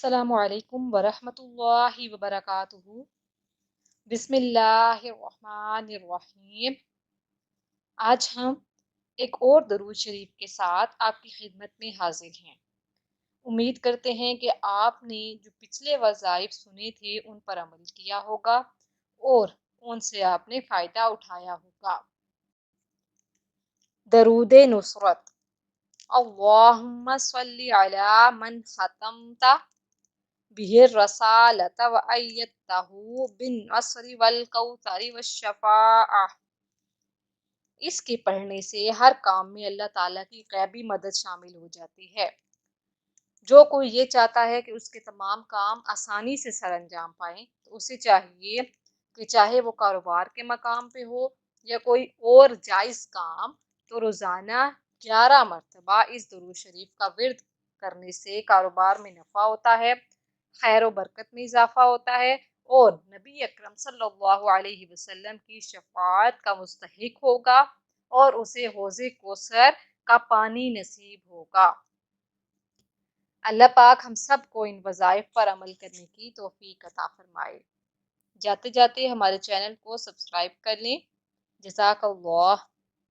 अस्सलामु अलैकुम वरहमतुल्लाहि वबरकातुहू। बिस्मिल्लाहिर्रहमानिर्रहीम। आज हम एक और दरूद शरीफ के साथ आपकी खिदमत में हाजिर हैं। उम्मीद करते हैं कि आपने जो पिछले वज़ाइफ सुने थे उन पर अमल किया होगा और उनसे आपने फ़ायदा उठाया होगा। दरूद नुसरत। अल्लाहुम्मा सल्ली अला मन खतमता बिहिर रसालत व अय्यदतहू बिन नस्रि वल कौसरि वश्शफाअह। इसके पढ़ने से हर काम में अल्लाह ताला की गैबी मदद शामिल हो जाती है। जो कोई ये चाहता है कि उसके तमाम काम आसानी से सर अंजाम पाए तो उसे चाहिए कि चाहे वो कारोबार के मकाम पे हो या कोई और जायज़ काम, तो रोज़ाना 11 मरतबा इस दुरूद शरीफ का विर्द करने से कारोबार में नफ़ा होता है, खैर व बरकत में इजाफा होता है और नबी अकरम सल्लल्लाहु अलैहि वसल्लम की शफाअत का मुस्तहिक होगा और उसे हौज़े कौसर का पानी नसीब होगा। अल्लाह पाक हम सब को इन वज़ाइफ पर अमल करने की तौफीक अता फरमाए। जाते जाते हमारे चैनल को सब्सक्राइब कर लें। जज़ाकल्लाह।